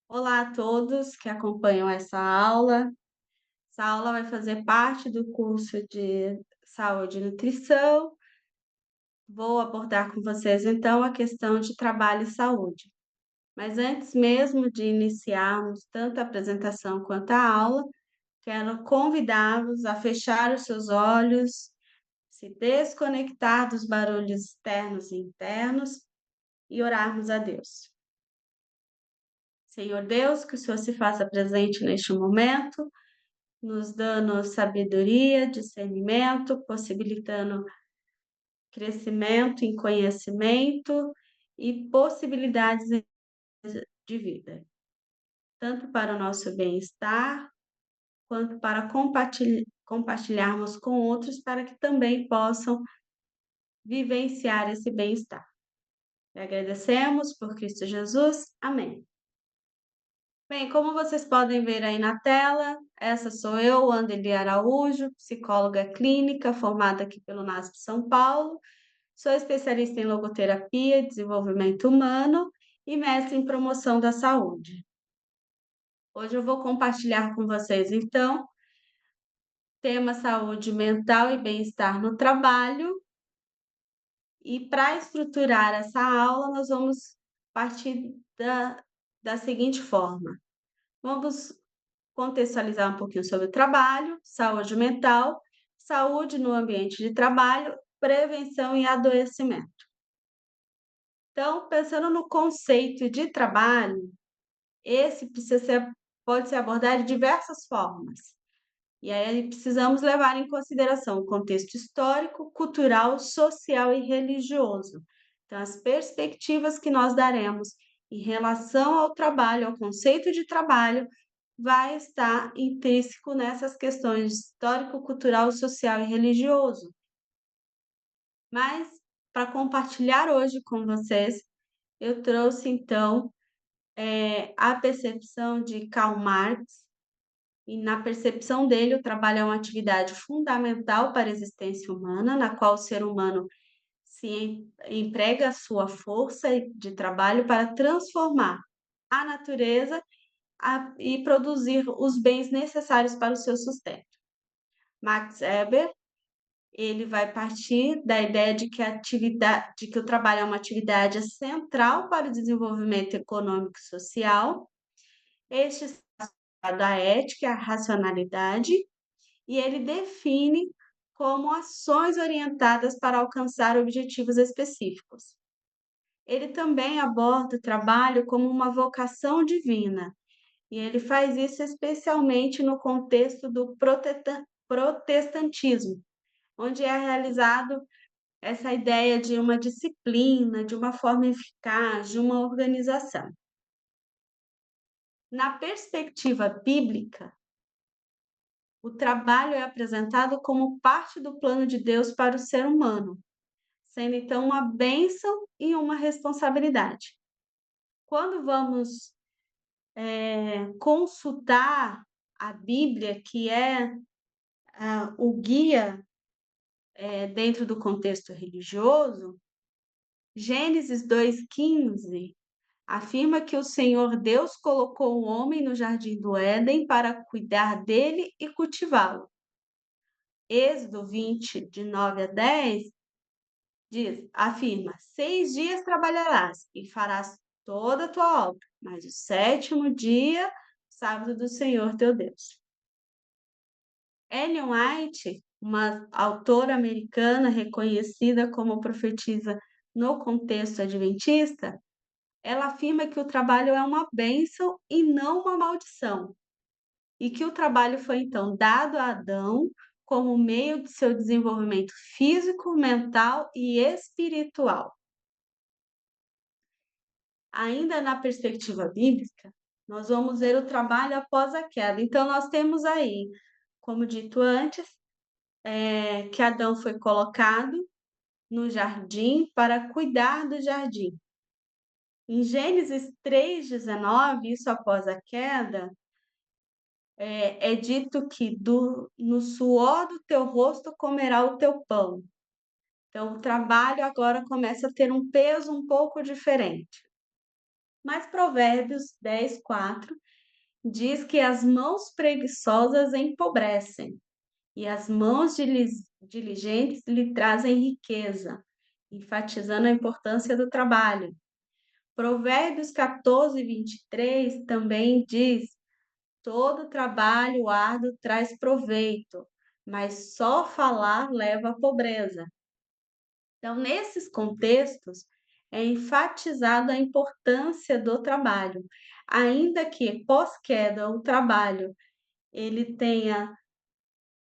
Olá a todos que acompanham essa aula. Essa aula vai fazer parte do curso de Saúde e Nutrição. Vou abordar com vocês, então, a questão de trabalho e saúde. Mas antes mesmo de iniciarmos tanto a apresentação quanto a aula, quero convidá-los a fechar os seus olhos, se desconectar dos barulhos externos e internos e orarmos a Deus. Senhor Deus, que o Senhor se faça presente neste momento, nos dando sabedoria, discernimento, possibilitando crescimento em conhecimento e possibilidades de vida, tanto para o nosso bem-estar, quanto para compartilharmos com outros para que também possam vivenciar esse bem-estar. E agradecemos por Cristo Jesus. Amém. Bem, como vocês podem ver aí na tela, essa sou eu, Anderly Araújo, psicóloga clínica, formada aqui pelo NASP São Paulo. Sou especialista em logoterapia e desenvolvimento humano e mestre em promoção da saúde. Hoje eu vou compartilhar com vocês, então, tema saúde mental e bem-estar no trabalho. E para estruturar essa aula, nós vamos partir da seguinte forma. Vamos contextualizar um pouquinho sobre o trabalho, saúde mental, saúde no ambiente de trabalho, prevenção e adoecimento. Então, pensando no conceito de trabalho, esse pode ser abordado de diversas formas. E aí precisamos levar em consideração o contexto histórico, cultural, social e religioso. Então, as perspectivas que nós daremos em relação ao trabalho, ao conceito de trabalho, vai estar intrínseco nessas questões histórico, cultural, social e religioso. Mas, para compartilhar hoje com vocês, eu trouxe, então, a percepção de Karl Marx, e na percepção dele, o trabalho é uma atividade fundamental para a existência humana, na qual o ser humano emprega a sua força de trabalho para transformar a natureza e produzir os bens necessários para o seu sustento. Max Weber, ele vai partir da ideia de que o trabalho é uma atividade central para o desenvolvimento econômico e social. Este está associado à ética e à racionalidade, e ele define como ações orientadas para alcançar objetivos específicos. Ele também aborda o trabalho como uma vocação divina, e ele faz isso especialmente no contexto do protestantismo, onde é realizado essa ideia de uma disciplina, de uma forma eficaz, de uma organização. Na perspectiva bíblica, o trabalho é apresentado como parte do plano de Deus para o ser humano, sendo então uma bênção e uma responsabilidade. Quando vamos consultar a Bíblia, que é o guia dentro do contexto religioso, Gênesis 2,15 afirma que o Senhor Deus colocou o homem no jardim do Éden para cuidar dele e cultivá-lo. Êxodo 20, de 9 a 10, afirma: 6 dias trabalharás e farás toda a tua obra, mas o sétimo dia, sábado do Senhor teu Deus. Ellen White, uma autora americana reconhecida como profetisa no contexto adventista, ela afirma que o trabalho é uma bênção e não uma maldição, e que o trabalho foi então dado a Adão como meio de seu desenvolvimento físico, mental e espiritual. Ainda na perspectiva bíblica, nós vamos ver o trabalho após a queda. Então, nós temos aí, como dito antes, que Adão foi colocado no jardim para cuidar do jardim. Em Gênesis 3,19, isso após a queda, é dito que no suor do teu rosto comerá o teu pão. Então, o trabalho agora começa a ter um peso um pouco diferente. Mas Provérbios 10:4 diz que as mãos preguiçosas empobrecem e as mãos diligentes lhe trazem riqueza, enfatizando a importância do trabalho. Provérbios 14:23 também diz: todo trabalho árduo traz proveito, mas só falar leva à pobreza. Então, nesses contextos, é enfatizada a importância do trabalho, ainda que pós-queda o trabalho ele tenha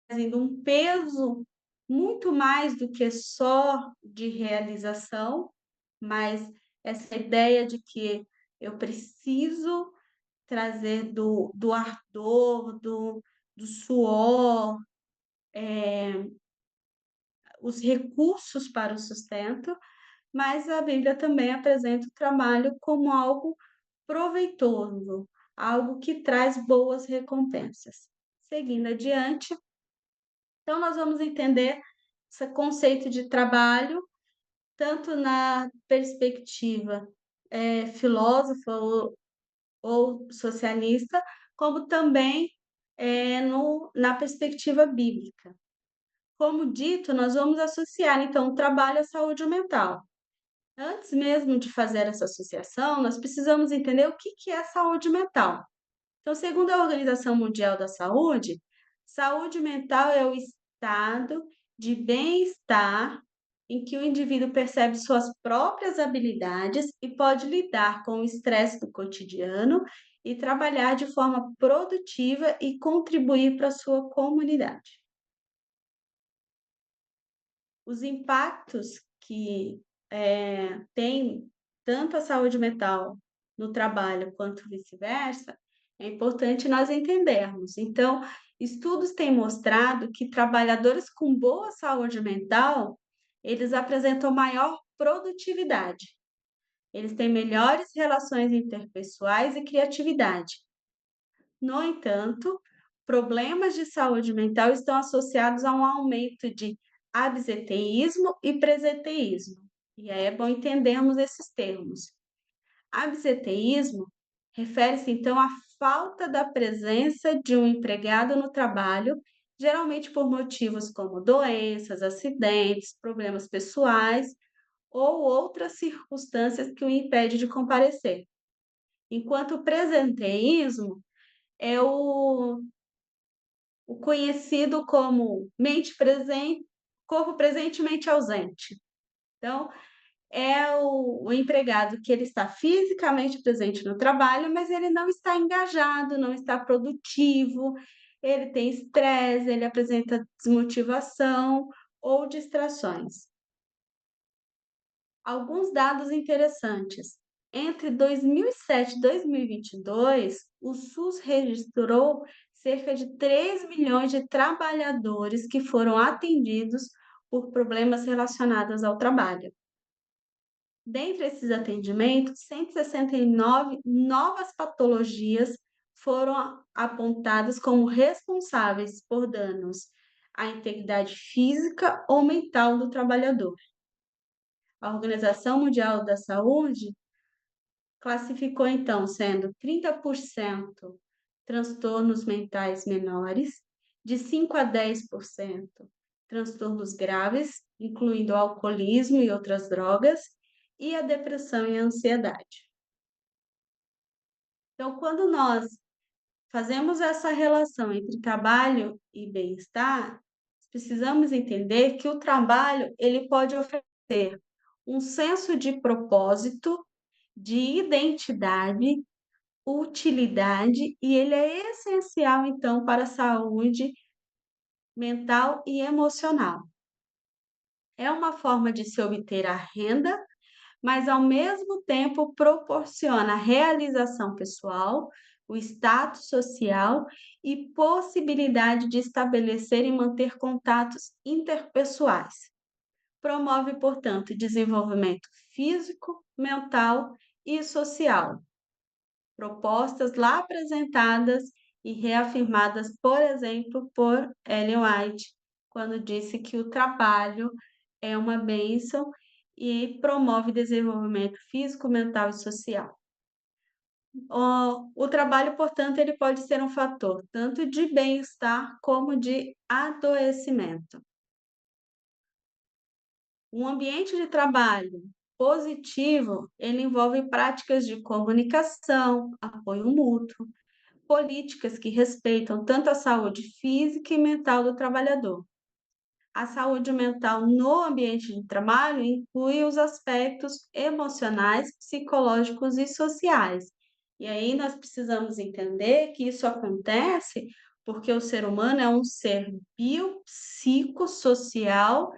trazendo um peso muito mais do que só de realização, mas essa ideia de que eu preciso trazer do ardor, do suor, os recursos para o sustento, mas a Bíblia também apresenta o trabalho como algo proveitoso, algo que traz boas recompensas. Seguindo adiante, então nós vamos entender esse conceito de trabalho, tanto na perspectiva, filósofa ou socialista, como também, no na perspectiva bíblica. Como dito, nós vamos associar então o trabalho à saúde mental. Antes mesmo de fazer essa associação, nós precisamos entender o que que é saúde mental. Então, segundo a Organização Mundial da Saúde, saúde mental é o estado de bem-estar em que o indivíduo percebe suas próprias habilidades e pode lidar com o estresse do cotidiano e trabalhar de forma produtiva e contribuir para a sua comunidade. Os impactos que, tem tanto a saúde mental no trabalho quanto vice-versa, é importante nós entendermos. Então, estudos têm mostrado que trabalhadores com boa saúde mental, eles apresentam maior produtividade, eles têm melhores relações interpessoais e criatividade. No entanto, problemas de saúde mental estão associados a um aumento de absenteísmo e presenteísmo. E aí é bom entendermos esses termos. Absenteísmo refere-se então à falta da presença de um empregado no trabalho, geralmente por motivos como doenças, acidentes, problemas pessoais ou outras circunstâncias que o impedem de comparecer. Enquanto o presenteísmo é o conhecido como mente presente, corpo presente, mente ausente. Então, é o empregado que ele está fisicamente presente no trabalho, mas ele não está engajado, não está produtivo, ele tem estresse, ele apresenta desmotivação ou distrações. Alguns dados interessantes. Entre 2007 e 2022, o SUS registrou cerca de 3 milhões de trabalhadores que foram atendidos por problemas relacionados ao trabalho. Dentre esses atendimentos, 169 novas patologias foram apontadas como responsáveis por danos à integridade física ou mental do trabalhador. A Organização Mundial da Saúde classificou então sendo 30% transtornos mentais menores, de 5 a 10% transtornos graves, incluindo o alcoolismo e outras drogas, e a depressão e a ansiedade. Então, quando nós fazemos essa relação entre trabalho e bem-estar, precisamos entender que o trabalho ele pode oferecer um senso de propósito, de identidade, utilidade, e ele é essencial, então, para a saúde mental e emocional. É uma forma de se obter a renda, mas ao mesmo tempo proporciona realização pessoal, o status social e possibilidade de estabelecer e manter contatos interpessoais. Promove, portanto, desenvolvimento físico, mental e social. Propostas lá apresentadas e reafirmadas, por exemplo, por Ellen White, quando disse que o trabalho é uma bênção e promove desenvolvimento físico, mental e social. O trabalho, portanto, ele pode ser um fator tanto de bem-estar como de adoecimento. Um ambiente de trabalho positivo, ele envolve práticas de comunicação, apoio mútuo, políticas que respeitam tanto a saúde física e mental do trabalhador. A saúde mental no ambiente de trabalho inclui os aspectos emocionais, psicológicos e sociais. E aí nós precisamos entender que isso acontece porque o ser humano é um ser biopsicossocial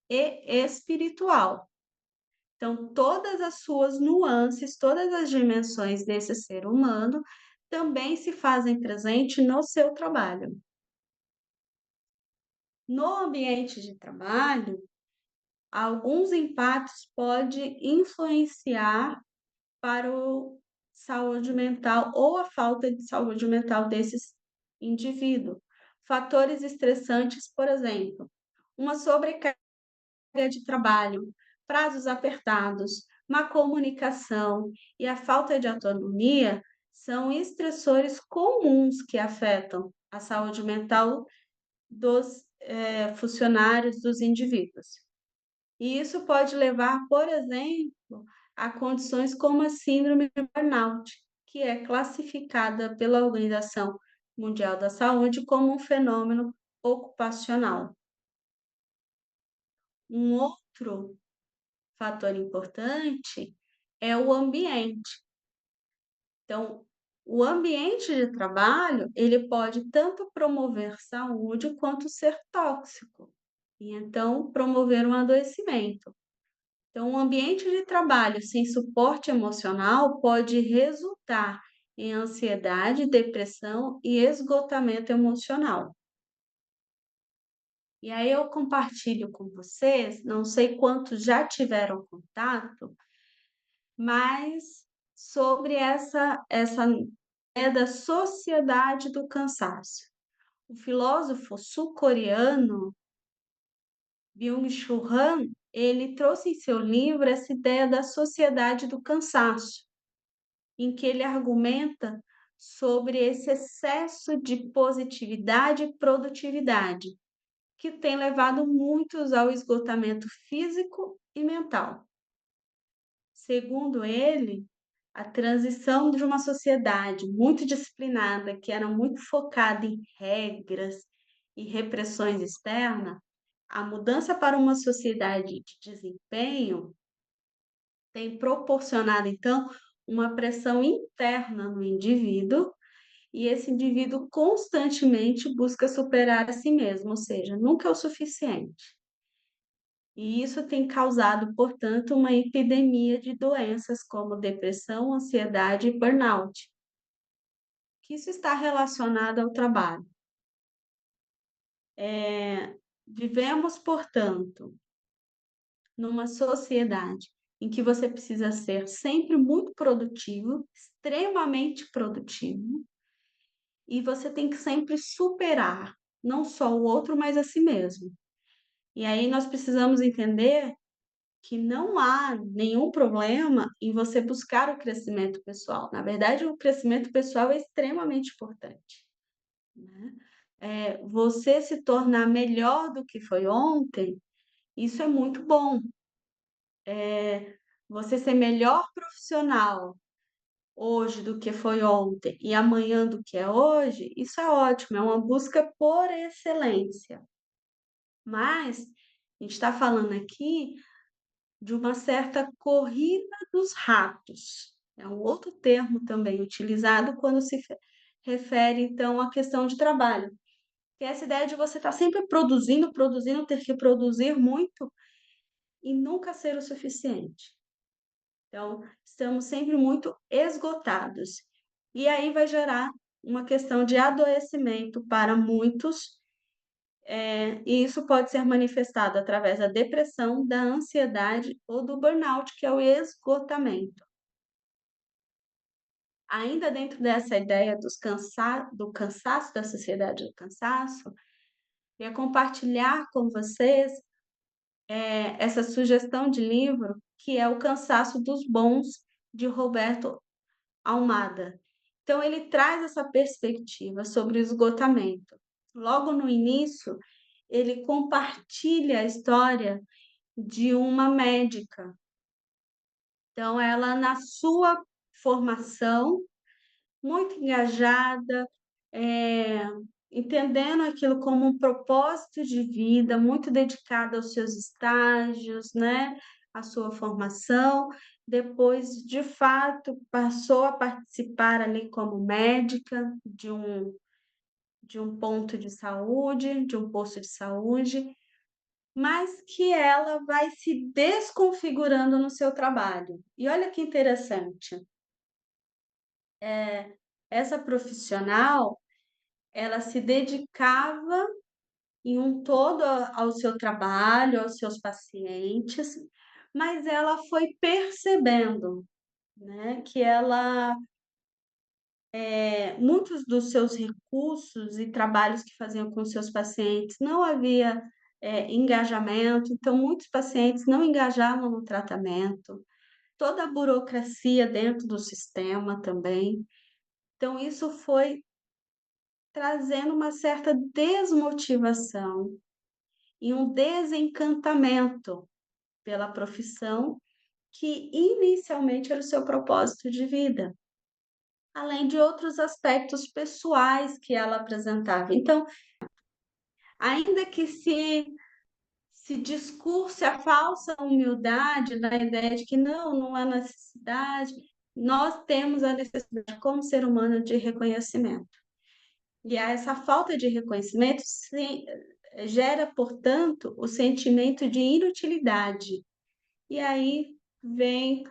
e espiritual. Então, todas as suas nuances, todas as dimensões desse ser humano também se fazem presente no seu trabalho. No ambiente de trabalho, alguns impactos pode influenciar para o saúde mental ou a falta de saúde mental desses indivíduos. Fatores estressantes, por exemplo, uma sobrecarga de trabalho, prazos apertados, má comunicação e a falta de autonomia são estressores comuns que afetam a saúde mental dos funcionários, dos indivíduos. E isso pode levar, por exemplo, a condições como a síndrome de burnout, que é classificada pela Organização Mundial da Saúde como um fenômeno ocupacional. Um outro fator importante é o ambiente. Então, o ambiente de trabalho, ele pode tanto promover saúde quanto ser tóxico, e então promover um adoecimento. Então, um ambiente de trabalho sem suporte emocional pode resultar em ansiedade, depressão e esgotamento emocional. E aí eu compartilho com vocês, não sei quantos já tiveram contato, mas sobre essa ideia da sociedade do cansaço. O filósofo sul-coreano Byung-Chul Han, ele trouxe em seu livro essa ideia da sociedade do cansaço, em que ele argumenta sobre esse excesso de positividade e produtividade, que tem levado muitos ao esgotamento físico e mental. Segundo ele, a transição de uma sociedade muito disciplinada, que era muito focada em regras e repressões externas, a mudança para uma sociedade de desempenho tem proporcionado, então, uma pressão interna no indivíduo, e esse indivíduo constantemente busca superar a si mesmo, ou seja, nunca é o suficiente. E isso tem causado, portanto, uma epidemia de doenças como depressão, ansiedade e burnout, que isso está relacionado ao trabalho. Vivemos, portanto, numa sociedade em que você precisa ser sempre muito produtivo, extremamente produtivo, e você tem que sempre superar, não só o outro, mas a si mesmo. E aí nós precisamos entender que não há nenhum problema em você buscar o crescimento pessoal. Na verdade, o crescimento pessoal é extremamente importante, né? Você se tornar melhor do que foi ontem, isso é muito bom. Você ser melhor profissional hoje do que foi ontem e amanhã do que é hoje, isso é ótimo, é uma busca por excelência. Mas a gente está falando aqui de uma certa corrida dos ratos. É um outro termo também utilizado quando se refere, então, à questão de trabalho. Que é essa ideia de você estar sempre produzindo, produzindo, ter que produzir muito e nunca ser o suficiente. Então, estamos sempre muito esgotados. E aí vai gerar uma questão de adoecimento para muitos, e isso pode ser manifestado através da depressão, da ansiedade ou do burnout, que é o esgotamento. Ainda dentro dessa ideia do cansaço, da sociedade do cansaço, queria compartilhar com vocês essa sugestão de livro, que é O Cansaço dos Bons, de Roberto Almada. Então ele traz essa perspectiva sobre o esgotamento. Logo no início, ele compartilha a história de uma médica. Então ela, na sua formação, muito engajada, eh, entendendo aquilo como um propósito de vida, muito dedicada aos seus estágios, né, à sua formação. Depois, de fato, passou a participar ali como médica de um ponto de saúde, de um posto de saúde, mas que ela vai se desconfigurando no seu trabalho. E olha que interessante, essa profissional, ela se dedicava em um todo ao seu trabalho, aos seus pacientes, mas ela foi percebendo, né, que ela, muitos dos seus recursos e trabalhos que faziam com seus pacientes não havia, engajamento, então muitos pacientes não engajavam no tratamento, toda a burocracia dentro do sistema também. Então isso foi trazendo uma certa desmotivação e um desencantamento pela profissão que inicialmente era o seu propósito de vida, além de outros aspectos pessoais que ela apresentava. Então, ainda que se discurse a falsa humildade na ideia de que não há necessidade, nós temos a necessidade como ser humano de reconhecimento. E essa falta de reconhecimento gera, portanto, o sentimento de inutilidade. E aí vem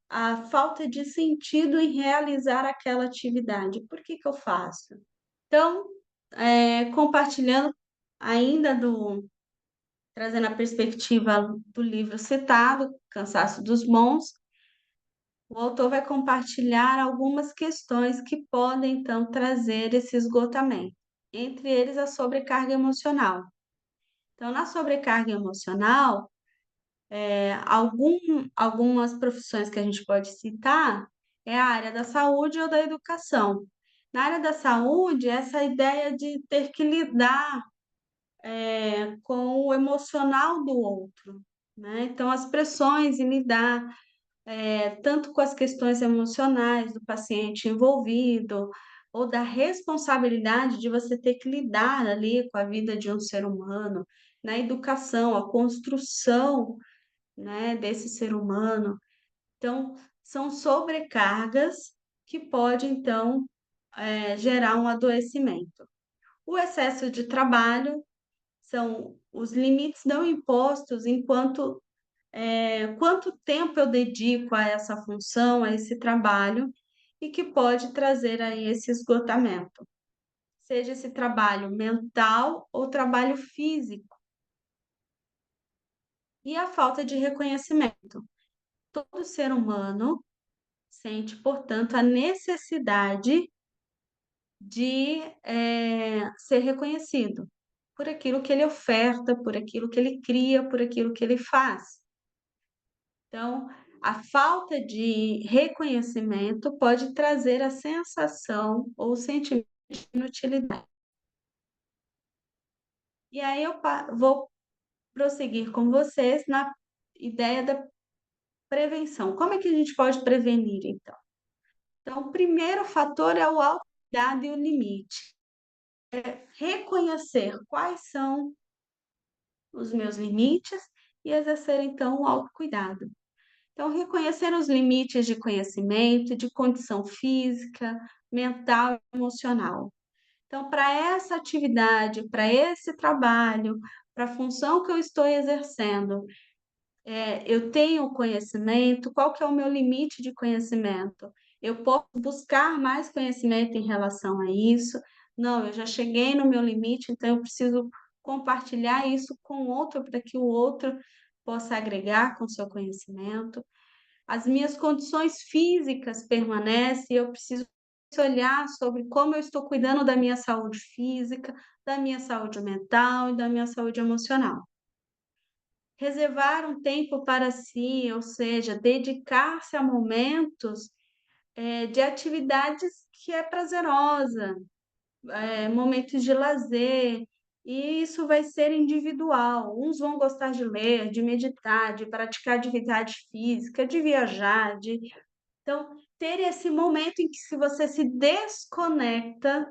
a falta de sentido em realizar aquela atividade. Por que que eu faço? Então, compartilhando ainda trazendo a perspectiva do livro citado, Cansaço dos Bons, o autor vai compartilhar algumas questões que podem, então, trazer esse esgotamento, entre eles a sobrecarga emocional. Então, na sobrecarga emocional, algumas profissões que a gente pode citar é a área da saúde ou da educação. Na área da saúde, essa ideia de ter que lidar, com o emocional do outro, né? Então, as pressões em lidar, tanto com as questões emocionais do paciente envolvido, ou da responsabilidade de você ter que lidar ali com a vida de um ser humano, na educação, a construção, né, desse ser humano. Então, são sobrecargas que pode, então, gerar um adoecimento. O excesso de trabalho são os limites não impostos enquanto quanto tempo eu dedico a essa função, a esse trabalho, e que pode trazer aí esse esgotamento, seja esse trabalho mental ou trabalho físico, e a falta de reconhecimento. Todo ser humano sente, portanto, a necessidade de, ser reconhecido por aquilo que ele oferta, por aquilo que ele cria, por aquilo que ele faz. Então, a falta de reconhecimento pode trazer a sensação ou o sentimento de inutilidade. E aí eu vou prosseguir com vocês na ideia da prevenção. Como é que a gente pode prevenir, então? Então, o primeiro fator é o autocuidado e o limite. Reconhecer quais são os meus limites e exercer, então, o autocuidado. Então, reconhecer os limites de conhecimento, de condição física, mental e emocional. Então, para essa atividade, para esse trabalho, para a função que eu estou exercendo, eu tenho conhecimento, qual que é o meu limite de conhecimento? Eu posso buscar mais conhecimento em relação a isso? Não, eu já cheguei no meu limite, então eu preciso compartilhar isso com o outro para que o outro possa agregar com o seu conhecimento. As minhas condições físicas permanecem, eu preciso olhar sobre como eu estou cuidando da minha saúde física, da minha saúde mental e da minha saúde emocional. Reservar um tempo para si, ou seja, dedicar-se a momentos de atividades que é prazerosa, momentos de lazer, e isso vai ser individual. Uns vão gostar de ler, de meditar, de praticar atividade física, de viajar, de então ter esse momento em que se você se desconecta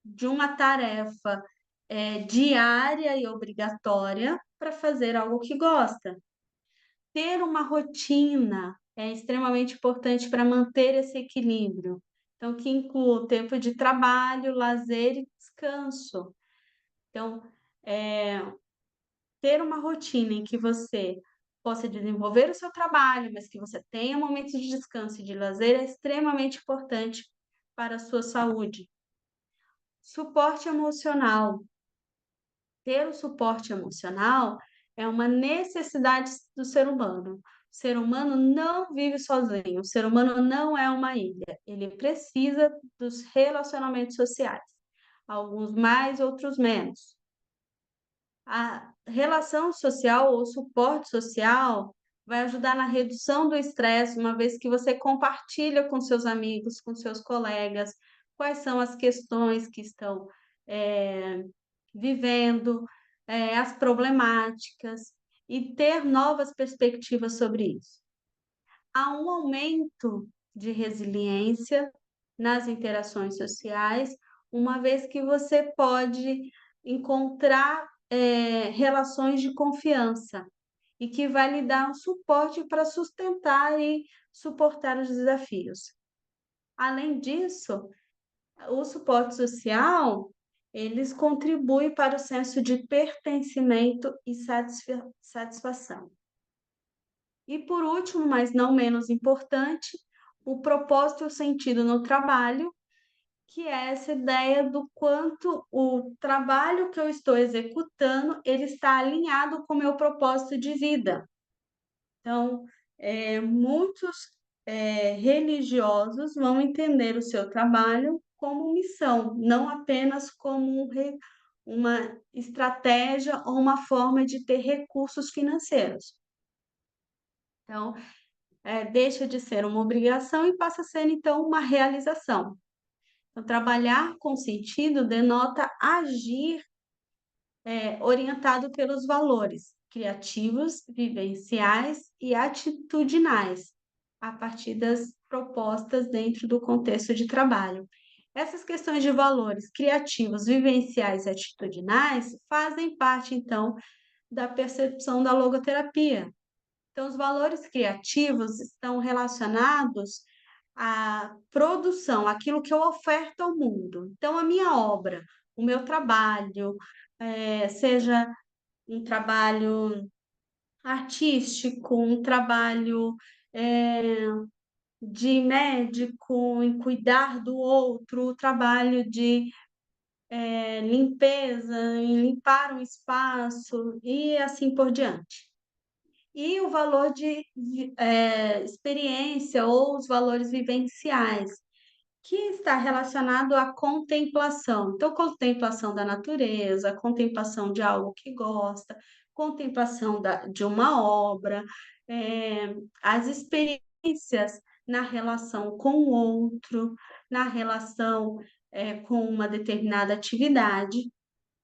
de uma tarefa, diária e obrigatória para fazer algo que gosta. Ter uma rotina é extremamente importante para manter esse equilíbrio. Então, que inclua o tempo de trabalho, lazer e descanso. Então, eh, ter uma rotina em que você possa desenvolver o seu trabalho, mas que você tenha momentos de descanso e de lazer é extremamente importante para a sua saúde. Suporte emocional. Ter o suporte emocional é uma necessidade do ser humano. O ser humano não vive sozinho, o ser humano não é uma ilha, ele precisa dos relacionamentos sociais, alguns mais, outros menos. A relação social ou suporte social vai ajudar na redução do estresse, uma vez que você compartilha com seus amigos, com seus colegas, quais são as questões que estão eh, vivendo, as problemáticas e ter novas perspectivas sobre isso. Há um aumento de resiliência nas interações sociais, uma vez que você pode encontrar, relações de confiança e que vai lhe dar um suporte para sustentar e suportar os desafios. Além disso, o suporte social, eles contribuem para o senso de pertencimento e satisfação. E por último, mas não menos importante, o propósito e o sentido no trabalho, que é essa ideia do quanto o trabalho que eu estou executando, ele está alinhado com o meu propósito de vida. Então, muitos, religiosos vão entender o seu trabalho como missão, não apenas como uma estratégia ou uma forma de ter recursos financeiros. Então, deixa de ser uma obrigação e passa a ser, então, uma realização. Então, trabalhar com sentido denota agir orientado pelos valores criativos, vivenciais e atitudinais, a partir das propostas dentro do contexto de trabalho. Essas questões de valores criativos, vivenciais e atitudinais fazem parte, então, da percepção da logoterapia. Então, os valores criativos estão relacionados à produção, aquilo que eu oferto ao mundo. Então, a minha obra, o meu trabalho, seja um trabalho artístico, um trabalho de médico em cuidar do outro, o trabalho de limpeza, em limpar um espaço e assim por diante. E o valor de experiência ou os valores vivenciais, que está relacionado à contemplação. Então, contemplação da natureza, contemplação de algo que gosta, contemplação de uma obra, as experiências na relação com o outro, na relação, com uma determinada atividade,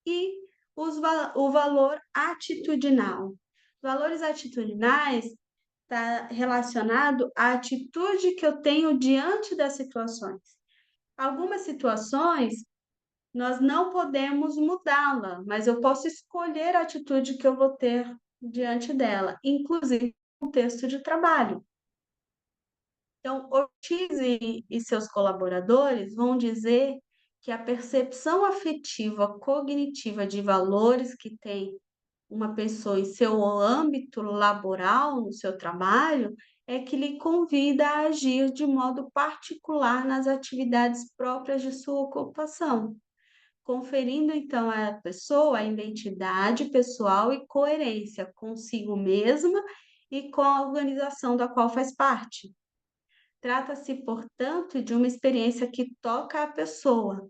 e o valor atitudinal. Valores atitudinais está relacionado à atitude que eu tenho diante das situações. Algumas situações nós não podemos mudá-la, mas eu posso escolher a atitude que eu vou ter diante dela, inclusive no contexto de trabalho. Então, Ortiz e seus colaboradores vão dizer que a percepção afetiva cognitiva de valores que tem uma pessoa em seu âmbito laboral, no seu trabalho, é que lhe convida a agir de modo particular nas atividades próprias de sua ocupação, conferindo então à pessoa a identidade pessoal e coerência consigo mesma e com a organização da qual faz parte. Trata-se, portanto, de uma experiência que toca a pessoa,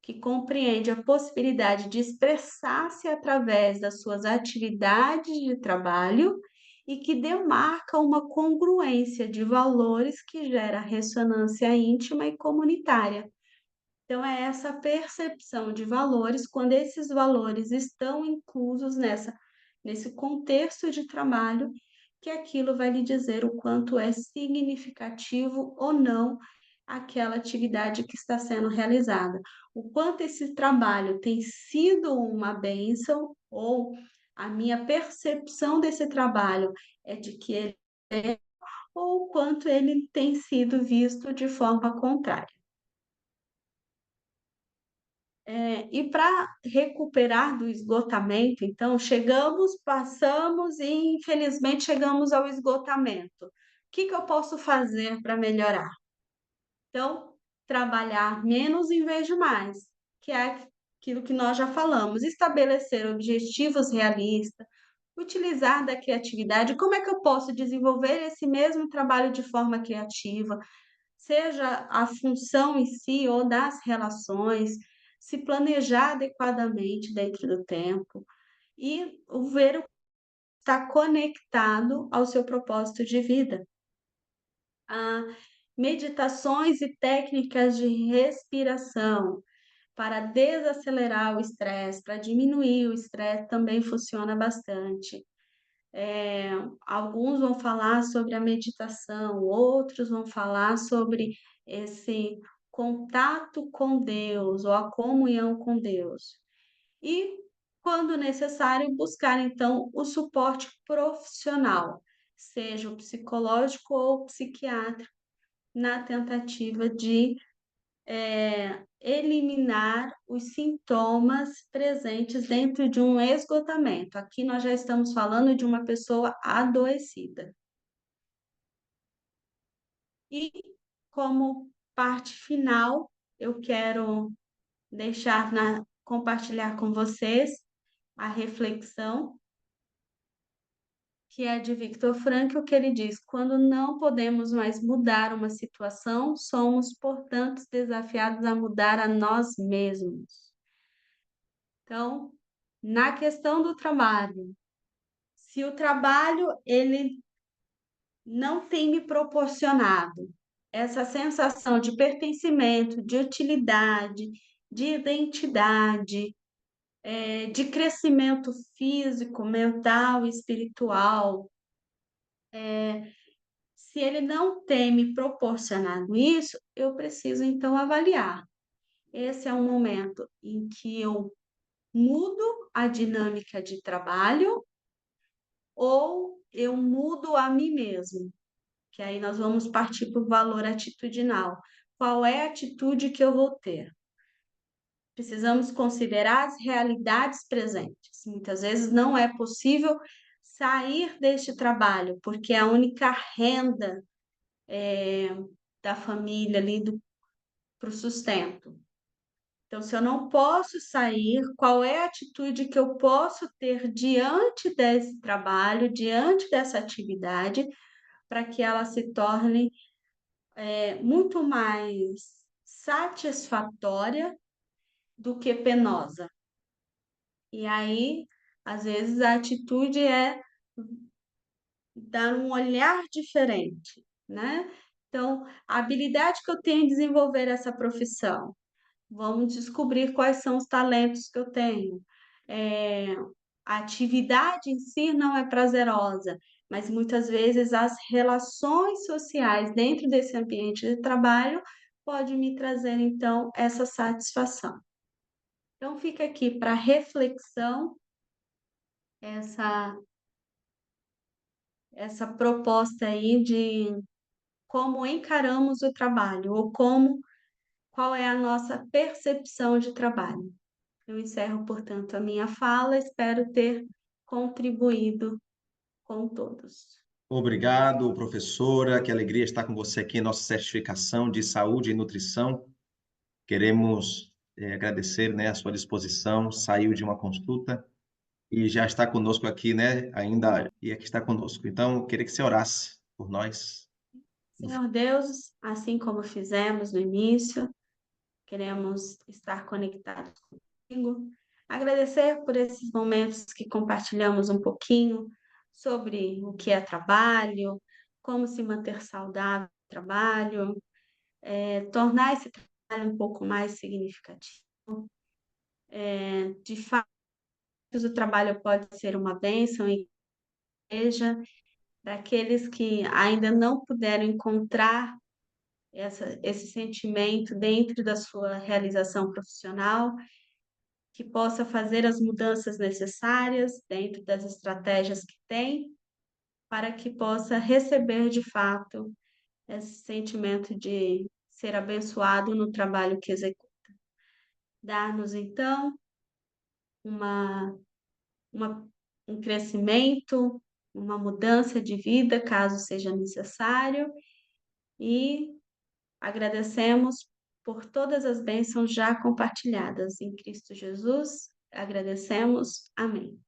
que compreende a possibilidade de expressar-se através das suas atividades de trabalho e que demarca uma congruência de valores que gera ressonância íntima e comunitária. Então, é essa percepção de valores, quando esses valores estão inclusos nesse contexto de trabalho, que aquilo vai lhe dizer o quanto é significativo ou não aquela atividade que está sendo realizada, o quanto esse trabalho tem sido uma bênção ou a minha percepção desse trabalho é de que ele é, ou o quanto ele tem sido visto de forma contrária. E para recuperar do esgotamento, então, chegamos, passamos e infelizmente chegamos ao esgotamento. O que que eu posso fazer para melhorar? Então, trabalhar menos em vez de mais, que é aquilo que nós já falamos, estabelecer objetivos realistas, utilizar da criatividade. Como é que eu posso desenvolver esse mesmo trabalho de forma criativa? Seja a função em si ou das relações, se planejar adequadamente dentro do tempo e o ver o que está conectado ao seu propósito de vida. Meditações e técnicas de respiração para desacelerar o estresse, para diminuir o estresse, também funciona bastante. É, alguns vão falar sobre a meditação, outros vão falar sobre esse contato com Deus ou a comunhão com Deus. E, quando necessário, buscar então o suporte profissional, seja o psicológico ou o psiquiátrico, na tentativa de eliminar os sintomas presentes dentro de um esgotamento. Aqui nós já estamos falando de uma pessoa adoecida. E, como parte final, eu quero compartilhar com vocês a reflexão que é de Viktor Frankl, que ele diz: quando não podemos mais mudar uma situação, somos, portanto, desafiados a mudar a nós mesmos. Então, na questão do trabalho, se o trabalho ele não tem me proporcionado essa sensação de pertencimento, de utilidade, de identidade, de crescimento físico, mental e espiritual, se ele não tem me proporcionado isso, eu preciso então avaliar. Esse é um momento em que eu mudo a dinâmica de trabalho ou eu mudo a mim mesmo, que aí nós vamos partir para o valor atitudinal. Qual é a atitude que eu vou ter? Precisamos considerar as realidades presentes. Muitas vezes não é possível sair deste trabalho, porque é a única renda da família ali para o sustento. Então, se eu não posso sair, qual é a atitude que eu posso ter diante desse trabalho, diante dessa atividade, para que ela se torne muito mais satisfatória do que penosa? E aí, às vezes, a atitude é dar um olhar diferente, né? Então, a habilidade que eu tenho em desenvolver essa profissão. Vamos descobrir quais são os talentos que eu tenho. É, a atividade em si não é prazerosa, mas muitas vezes as relações sociais dentro desse ambiente de trabalho pode me trazer então essa satisfação. Então fica aqui para reflexão essa essa proposta aí de como encaramos o trabalho ou qual é a nossa percepção de trabalho. Eu encerro, portanto, a minha fala, espero ter contribuído com todos. Obrigado, professora. Que alegria estar com você aqui em nossa certificação de saúde e nutrição. Queremos agradecer, né, a sua disposição. Saiu de uma consulta e já está conosco aqui, né? Ainda e aqui está conosco. Então, eu queria que você orasse por nós. Senhor Deus, assim como fizemos no início, queremos estar conectados contigo, agradecer por esses momentos que compartilhamos um pouquinho sobre o que é trabalho, como se manter saudável no trabalho, tornar esse trabalho um pouco mais significativo. De fato, o trabalho pode ser uma bênção e igreja, para aqueles que ainda não puderam encontrar esse sentimento dentro da sua realização profissional, que possa fazer as mudanças necessárias dentro das estratégias que tem, para que possa receber de fato esse sentimento de ser abençoado no trabalho que executa. Dar-nos então uma, uma, um crescimento, uma mudança de vida, caso seja necessário, e agradecemos por todas as bênçãos já compartilhadas em Cristo Jesus. Agradecemos. Amém.